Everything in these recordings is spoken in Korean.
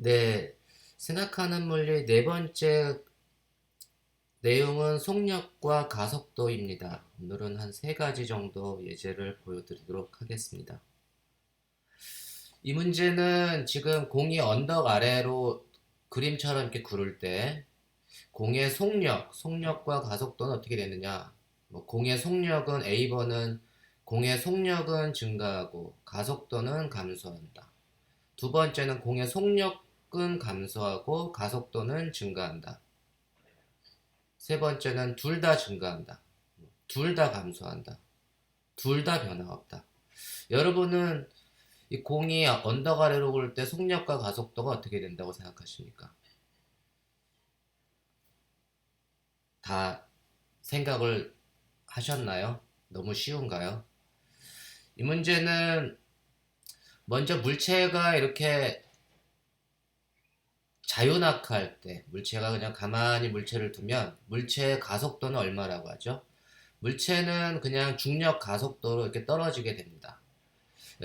네, 생각하는 물리 네 번째 내용은 속력과 가속도입니다. 오늘은 한 세 가지 정도 예제를 보여드리도록 하겠습니다. 이 문제는 지금 공이 언덕 아래로 그림처럼 이렇게 구를 때 공의 속력과 가속도는 어떻게 되느냐? 공의 속력은 A번은 공의 속력은 증가하고 가속도는 감소한다. 두 번째는 공의 속력은 감소하고 가속도는 증가한다. 세 번째는 둘 다 증가한다. 둘 다 감소한다. 둘 다 변화가 없다. 여러분은 이 공이 언덕 아래로 굴 때 속력과 가속도가 어떻게 된다고 생각하십니까? 다 생각을 하셨나요? 너무 쉬운가요? 이 문제는 먼저 물체가 이렇게 자유낙하할 때, 물체가 그냥 가만히 물체를 두면 물체의 가속도는 얼마라고 하죠? 물체는 그냥 중력 가속도로 이렇게 떨어지게 됩니다.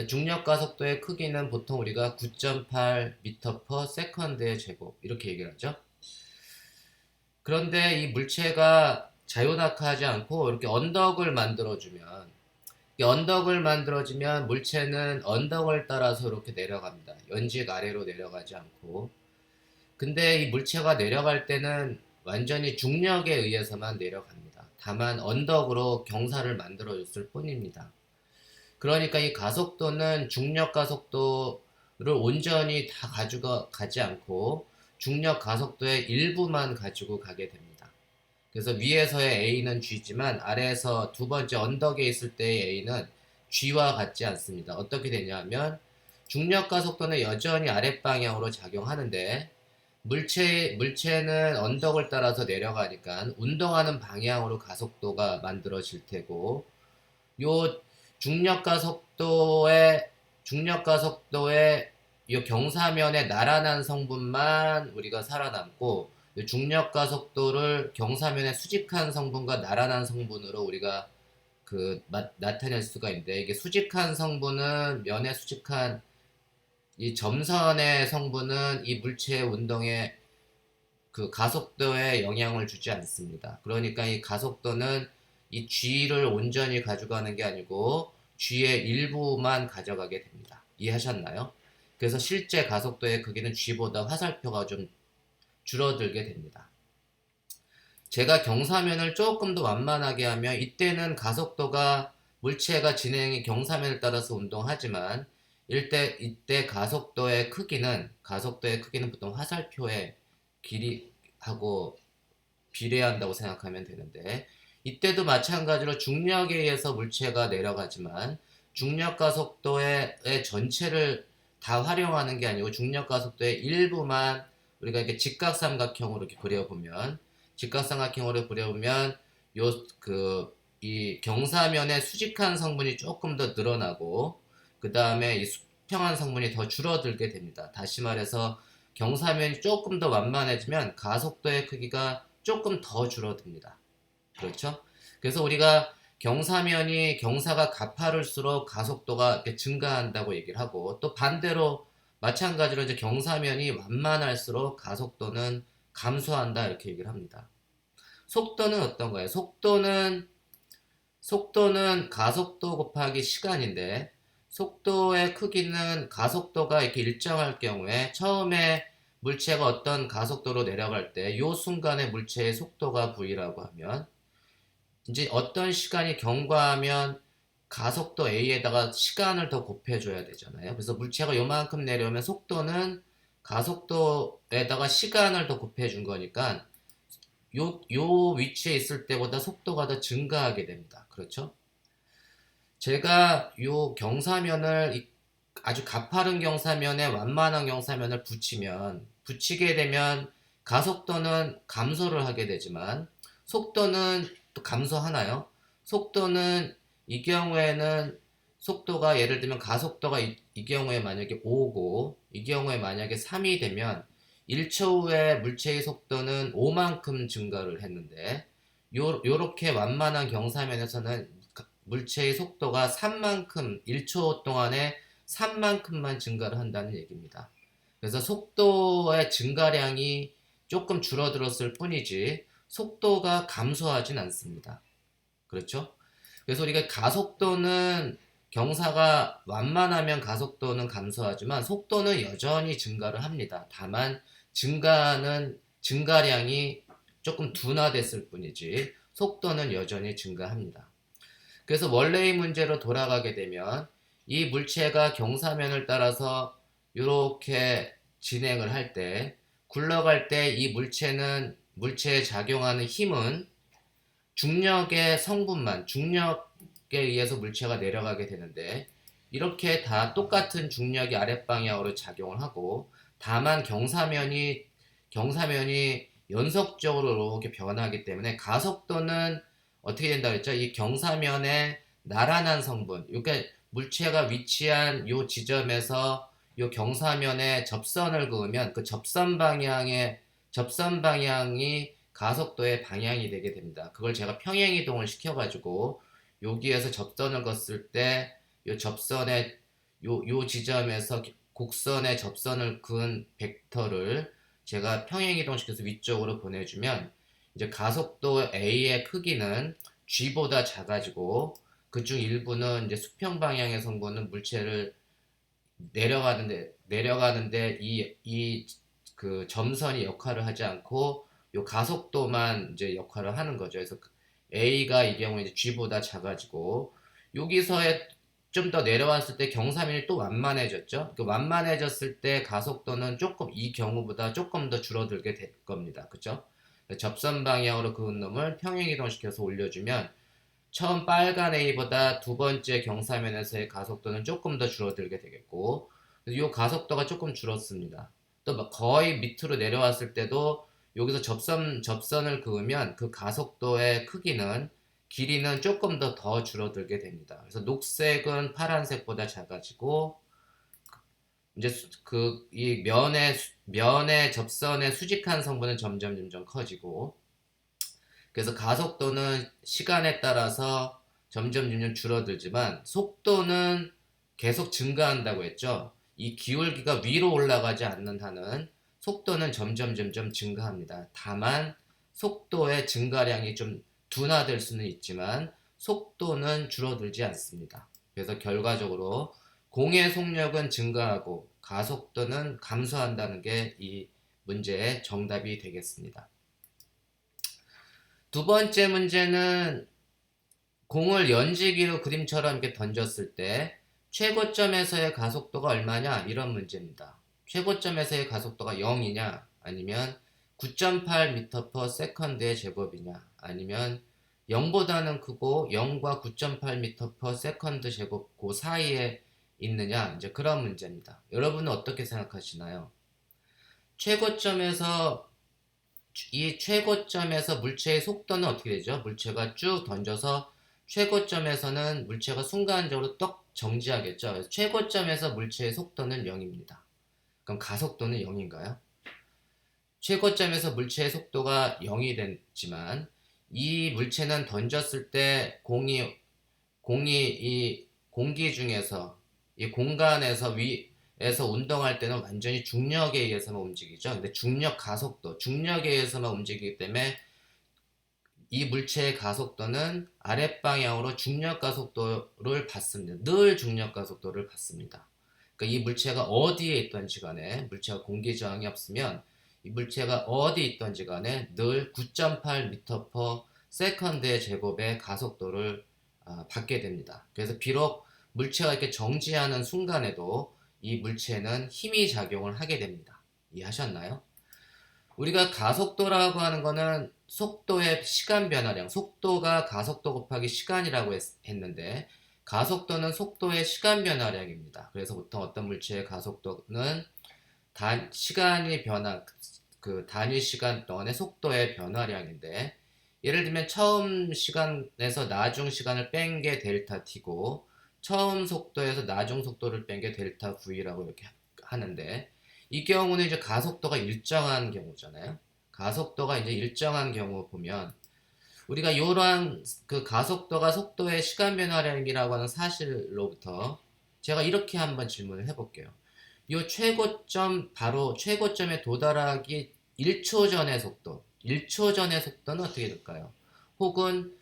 중력 가속도의 크기는 보통 우리가 9.8 m/s 의 제곱 이렇게 얘기를 하죠. 그런데 이 물체가 자유낙하하지 않고 이렇게 언덕을 만들어주면, 이 언덕을 만들어주면 물체는 언덕을 따라서 이렇게 내려갑니다. 연직 아래로 내려가지 않고. 근데 이 물체가 내려갈 때는 완전히 중력에 의해서만 내려갑니다. 다만 언덕으로 경사를 만들어줬을 뿐입니다. 그러니까 이 가속도는 중력 가속도를 온전히 다 가지고 가지 않고 중력 가속도의 일부만 가지고 가게 됩니다. 그래서 위에서의 A는 G지만 아래에서 두 번째 언덕에 있을 때의 A는 G와 같지 않습니다. 어떻게 되냐면 중력 가속도는 여전히 아랫방향으로 작용하는데 물체는 언덕을 따라서 내려가니까 운동하는 방향으로 가속도가 만들어질 테고, 요 중력 가속도의 이 경사면의 나란한 성분만 우리가 살아남고, 중력 가속도를 경사면의 수직한 성분과 나란한 성분으로 우리가 나타낼 수가 있는데, 이게 수직한 성분은 면의 수직한 이 점선의 성분은 이 물체의 운동에 가속도에 영향을 주지 않습니다. 그러니까 이 가속도는 이 G를 온전히 가져가는 게 아니고 G의 일부만 가져가게 됩니다. 이해하셨나요? 그래서 실제 가속도의 크기는 G보다 화살표가 좀 줄어들게 됩니다. 제가 경사면을 조금 더 완만하게 하면 이때는 가속도가 물체가 진행이 경사면을 따라서 운동하지만 이때 가속도의 크기는 보통 화살표의 길이하고 비례한다고 생각하면 되는데, 이때도 마찬가지로 중력에 의해서 물체가 내려가지만 중력 가속도의 전체를 다 활용하는 게 아니고 중력 가속도의 일부만 우리가 이렇게 직각삼각형으로 이렇게 그려보면 이 경사면의 수직한 성분이 조금 더 늘어나고 그 다음에 이 수평한 성분이 더 줄어들게 됩니다. 다시 말해서 경사면이 조금 더 완만해지면 가속도의 크기가 조금 더 줄어듭니다. 그렇죠? 그래서 우리가 경사가 가파를수록 가속도가 이렇게 증가한다고 얘기를 하고, 또 반대로 마찬가지로 이제 경사면이 완만할수록 가속도는 감소한다 이렇게 얘기를 합니다. 속도는 어떤가요? 속도는 가속도 곱하기 시간인데, 속도의 크기는 가속도가 이렇게 일정할 경우에 처음에 물체가 어떤 가속도로 내려갈 때 요 순간에 물체의 속도가 V라고 하면, 이제 어떤 시간이 경과하면 가속도 A에다가 시간을 더 곱해줘야 되잖아요. 그래서 물체가 요만큼 내려오면 속도는 가속도에다가 시간을 더 곱해준 거니까 요 위치에 있을 때보다 속도가 더 증가하게 됩니다. 그렇죠? 제가 요 경사면을 아주 가파른 경사면에 완만한 경사면을 붙이게 되면 가속도는 감소를 하게 되지만 속도는 또 감소하나요? 속도는 이 경우에는 속도가 예를 들면 가속도가 이 경우에 만약에 5고 이 경우에 만약에 3이 되면 1초 후에 물체의 속도는 5만큼 증가를 했는데, 요렇게 완만한 경사면에서는 물체의 속도가 3만큼 1초 동안에 3만큼만 증가를 한다는 얘기입니다. 그래서 속도의 증가량이 조금 줄어들었을 뿐이지 속도가 감소하진 않습니다. 그렇죠? 그래서 우리가 가속도는 경사가 완만하면 가속도는 감소하지만 속도는 여전히 증가를 합니다. 다만 증가량이 조금 둔화됐을 뿐이지 속도는 여전히 증가합니다. 그래서 원래의 문제로 돌아가게 되면 이 물체가 경사면을 따라서 이렇게 진행을 할 때, 굴러갈 때 이 물체에 작용하는 힘은 중력의 성분만, 중력에 의해서 물체가 내려가게 되는데, 이렇게 다 똑같은 중력이 아랫방향으로 작용을 하고, 다만 경사면이 연속적으로 이렇게 변하기 때문에 가속도는 어떻게 된다고 했죠? 이 경사면에 나란한 성분, 그러니까 물체가 위치한 요 지점에서 요 경사면에 접선을 그으면 그 접선 방향이 가속도의 방향이 되게 됩니다. 그걸 제가 평행 이동을 시켜가지고 여기에서 접선을 걷을 때 요 접선의 요 지점에서 곡선의 접선을 그은 벡터를 제가 평행 이동시켜서 위쪽으로 보내주면 이제 가속도 A의 크기는 G보다 작아지고 그중 일부는 이제 수평 방향의 성분은 물체를 내려가는데 이 그 점선이 역할을 하지 않고 요 가속도만 이제 역할을 하는 거죠. 그래서 A가 이 경우에 이제 G보다 작아지고 여기서의 좀 더 내려왔을 때 경사면이 또 완만해졌죠. 그 완만해졌을 때 가속도는 조금 이 경우보다 조금 더 줄어들게 될 겁니다. 그죠? 접선 방향으로 그은 놈을 평행 이동시켜서 올려주면 처음 빨간 A보다 두 번째 경사면에서의 가속도는 조금 더 줄어들게 되겠고 이 가속도가 조금 줄었습니다. 또 거의 밑으로 내려왔을 때도 여기서 접선을 그으면 그 가속도의 길이는 조금 더 줄어들게 됩니다. 그래서 녹색은 파란색보다 작아지고 이제 그 이 면의 접선의 수직한 성분은 점점 커지고 그래서 가속도는 시간에 따라서 점점 줄어들지만 속도는 계속 증가한다고 했죠. 이 기울기가 위로 올라가지 않는 한은 속도는 점점 증가합니다. 다만 속도의 증가량이 좀 둔화될 수는 있지만 속도는 줄어들지 않습니다. 그래서 결과적으로 공의 속력은 증가하고 가속도는 감소한다는 게 이 문제의 정답이 되겠습니다. 두 번째 문제는 공을 연지기로 그림처럼 이렇게 던졌을 때 최고점에서의 가속도가 얼마냐 이런 문제입니다. 최고점에서의 가속도가 0이냐 아니면 9.8m/s의 제곱이냐 아니면 0보다는 크고 0과 9.8m/s 제곱 그 사이에 있느냐 이제 그런 문제입니다. 여러분은 어떻게 생각하시나요? 최고점에서 이 최고점에서 물체의 속도는 어떻게 되죠? 물체가 쭉 던져서 최고점에서는 물체가 순간적으로 떡 정지하겠죠. 그래서 최고점에서 물체의 속도는 0입니다. 그럼 가속도는 0인가요? 최고점에서 물체의 속도가 0이 됐지만 이 물체는 던졌을 때 공이 이 공기 중에서 이 공간에서 위에서 운동할 때는 완전히 중력에 의해서만 움직이죠. 근데 중력에 의해서만 움직이기 때문에 이 물체의 가속도는 아랫방향으로 중력 가속도를 받습니다. 늘 중력 가속도를 받습니다. 그러니까 이 물체가 어디에 있던지 간에 물체가 공기 저항이 없으면 이 물체가 어디 있던지 간에 늘 9.8m/s의 제곱의 가속도를 받게 됩니다. 그래서 비록 물체가 이렇게 정지하는 순간에도 이 물체는 힘이 작용을 하게 됩니다. 이해하셨나요? 우리가 가속도라고 하는 거는 속도의 시간 변화량, 속도가 가속도 곱하기 시간이라고 했는데 가속도는 속도의 시간 변화량입니다. 그래서 보통 어떤 물체의 가속도는 단위 시간 동안의 속도의 변화량인데 예를 들면 처음 시간에서 나중 시간을 뺀 게 델타 t고 처음 속도에서 나중 속도를 뺀 게 델타 v라고 이렇게 하는데 이 경우는 이제 가속도가 일정한 경우잖아요. 가속도가 이제 일정한 경우 보면 우리가 이러한 그 가속도가 속도의 시간 변화량이라고 하는 사실로부터 제가 이렇게 한번 질문을 해볼게요. 요 최고점, 바로 최고점에 도달하기 1초 전의 속도, 1초 전의 속도는 어떻게 될까요? 혹은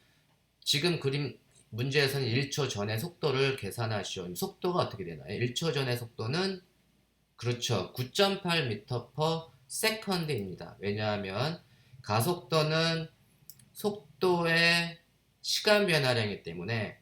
지금 그림 문제에서는 1초 전의 속도를 계산하시오. 속도가 어떻게 되나요? 1초 전의 속도는 그렇죠. 9.8m per second입니다. 왜냐하면 가속도는 속도의 시간 변화량이기 때문에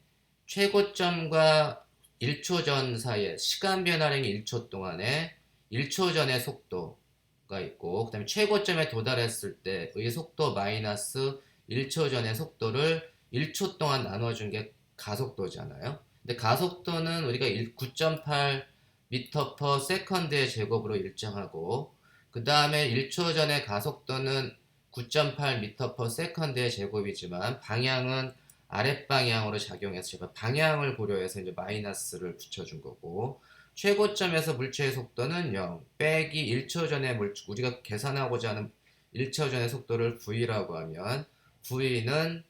최고점과 1초 전 사이에 시간 변화량이 1초 동안에 1초 전의 속도가 있고, 그 다음에 최고점에 도달했을 때의 속도 마이너스 1초 전의 속도를 1초 동안 나눠준 게 가속도잖아요. 근데 가속도는 우리가 9.8 미터 퍼 세컨드의 제곱으로 일정하고, 그 다음에 1초 전의 가속도는 9.8m per second의 제곱이지만 방향은 아랫방향으로 작용해서 제가 방향을 고려해서 이제 마이너스를 붙여준 거고, 최고점에서 물체의 속도는 0 빼기 1초 전의 우리가 계산하고자 하는 1초 전의 속도를 v라고 하면 v는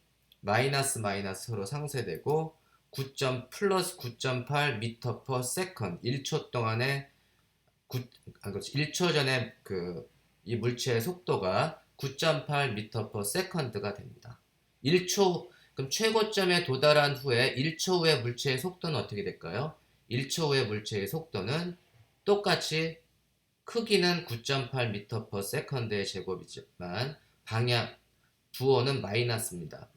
마이너스 마이너스로 상쇄되고 9. 플러스 9.8m per second 1초 동안에 1초 전에 이 물체의 속도가 9.8m per second가 됩니다. 1초, 그럼 최고점에 도달한 후에 1초 후에 물체의 속도는 어떻게 될까요? 1초 후에 물체의 속도는 똑같이 크기는 9.8m per second의 제곱이지만 부호는 마이너스입니다.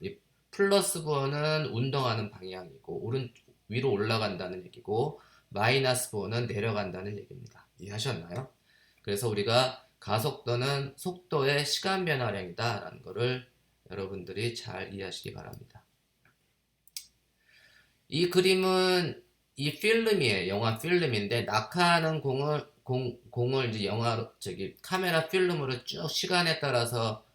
플러스 부호는 운동하는 방향이고 위로 올라간다는 얘기고, 마이너스 부호는 내려간다는 얘기입니다. 이해하셨나요? 그래서 우리가 가속도는 속도의 시간 변화량이다 라는 것을 여러분들이 잘 이해하시기 바랍니다. 이 그림은 이 필름이에요. 영화 필름인데 낙하하는 공을 이제 카메라 필름으로 쭉 시간에 따라서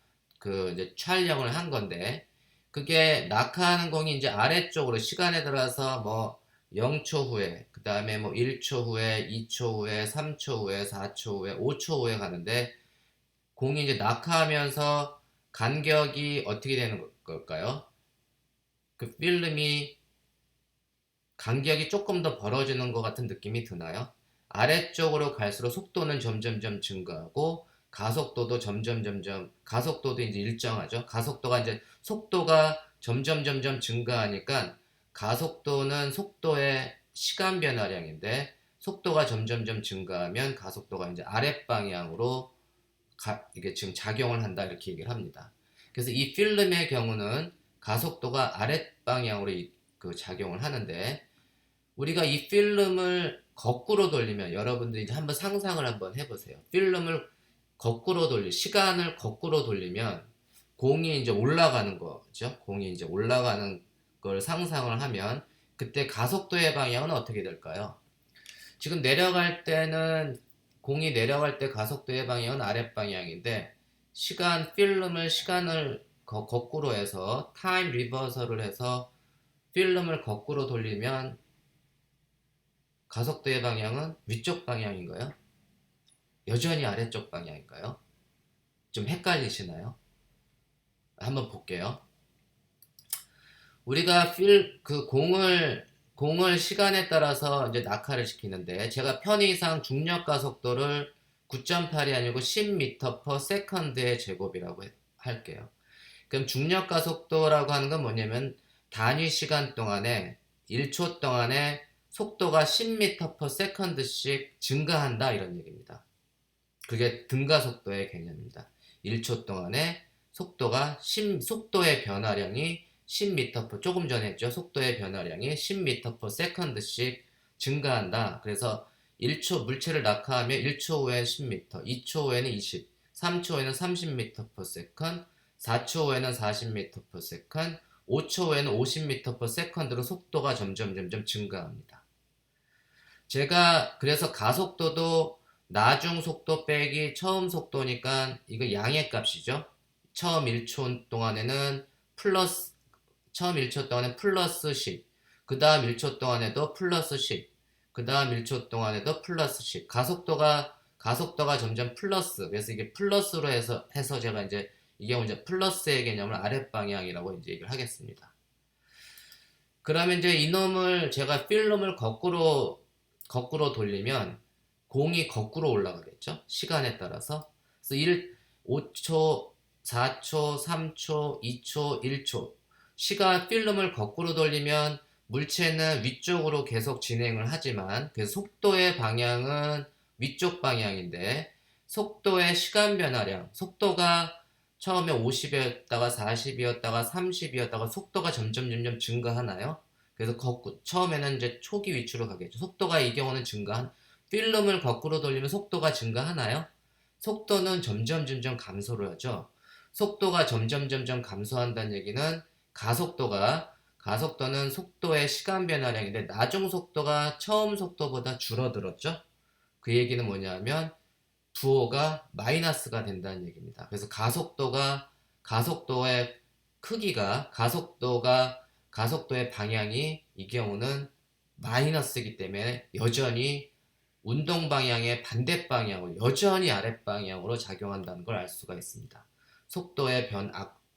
이제 촬영을 한 건데, 그게 낙하하는 공이 이제 아래쪽으로 시간에 따라서 뭐 0초 후에, 그 다음에 뭐 1초 후에, 2초 후에, 3초 후에, 4초 후에, 5초 후에 가는데, 공이 이제 낙하하면서 간격이 어떻게 되는 걸까요? 그 필름이 간격이 조금 더 벌어지는 것 같은 느낌이 드나요? 아래쪽으로 갈수록 속도는 점점점 증가하고 가속도도 가속도도 이제 일정하죠. 가속도가 이제 속도가 점점점 증가하니까 가속도는 속도의 시간 변화량인데, 속도가 점점점 증가하면 가속도가 이제 아랫방향으로 이게 지금 작용을 한다 이렇게 얘기를 합니다. 그래서 이 필름의 경우는 가속도가 아랫방향으로 작용을 하는데, 우리가 이 필름을 거꾸로 돌리면 여러분들이 이제 한번 상상을 한번 해보세요. 필름을 시간을 거꾸로 돌리면 공이 이제 올라가는 거죠. 공이 이제 올라가는 걸 상상을 하면 그때 가속도의 방향은 어떻게 될까요? 지금 공이 내려갈 때 가속도의 방향은 아랫방향인데, 시간을 거꾸로 해서 타임 리버설을 해서 필름을 거꾸로 돌리면 가속도의 방향은 위쪽 방향인가요? 여전히 아래쪽 방향인가요? 좀 헷갈리시나요? 한번 볼게요. 우리가 공을 시간에 따라서 이제 낙하를 시키는데, 제가 편의상 중력 가속도를 9.8이 아니고 10m per second의 제곱이라고 할게요. 그럼 중력 가속도라고 하는 건 뭐냐면 단위 시간 동안에 1초 동안에 속도가 10m per second씩 증가한다 이런 얘기입니다. 그게 등가속도의 개념입니다. 1초 동안에 속도의 변화량이 10m per, 조금 전에 했죠. 속도의 변화량이 10m per second씩 증가한다. 그래서 물체를 낙하하면 1초 후에 10m, 2초 후에는 20, 3초 후에는 30m per second, 4초 후에는 40m per second, 5초 후에는 50m per second로 속도가 점점 증가합니다. 그래서 가속도도 나중 속도 빼기 처음 속도니까 이거 양의 값이죠. 처음 1초 동안에는 플러스 10, 그 다음 1초 동안에도 플러스 10, 그 다음 1초 동안에도 플러스 10. 가속도가 점점 플러스, 그래서 이게 플러스로 해서 제가 이제 이게 이제 플러스의 개념을 아랫방향이라고 이제 얘기를 하겠습니다. 그러면 이제 제가 필름을 거꾸로 돌리면 공이 거꾸로 올라가겠죠. 시간에 따라서. 그래서 5초, 4초, 3초, 2초, 1초. 필름을 거꾸로 돌리면 물체는 위쪽으로 계속 진행을 하지만 그 속도의 방향은 위쪽 방향인데 속도의 시간 변화량, 속도가 처음에 50이었다가 40이었다가 30이었다가 속도가 점점 증가하나요? 그래서 처음에는 이제 초기 위치로 가겠죠. 속도가 이 경우는 필름을 거꾸로 돌리면 속도가 증가하나요? 속도는 점점 감소를 하죠. 속도가 점점 감소한다는 얘기는 가속도는 속도의 시간 변화량인데 나중 속도가 처음 속도보다 줄어들었죠. 그 얘기는 뭐냐면 부호가 마이너스가 된다는 얘기입니다. 그래서 가속도의 크기가 가속도의 방향이 이 경우는 마이너스이기 때문에 여전히 운동 방향의 반대 방향으로 여전히 아랫방향으로 작용한다는 걸 알 수가 있습니다.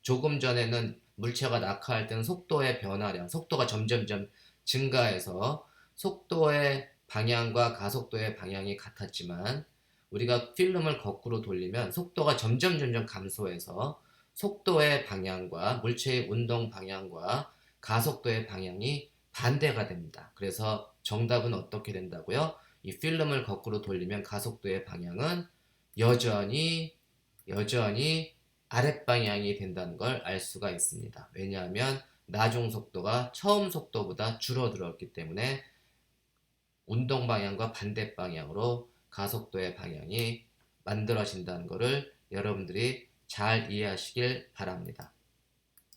조금 전에는 물체가 낙하할 때는 속도의 변화량, 속도가 점점점 증가해서 속도의 방향과 가속도의 방향이 같았지만 우리가 필름을 거꾸로 돌리면 속도가 점점 감소해서 속도의 방향과 물체의 운동 방향과 가속도의 방향이 반대가 됩니다. 그래서 정답은 어떻게 된다고요? 이 필름을 거꾸로 돌리면 가속도의 방향은 여전히 아랫방향이 된다는 걸 알 수가 있습니다. 왜냐하면 나중 속도가 처음 속도보다 줄어들었기 때문에 운동 방향과 반대 방향으로 가속도의 방향이 만들어진다는 것을 여러분들이 잘 이해하시길 바랍니다.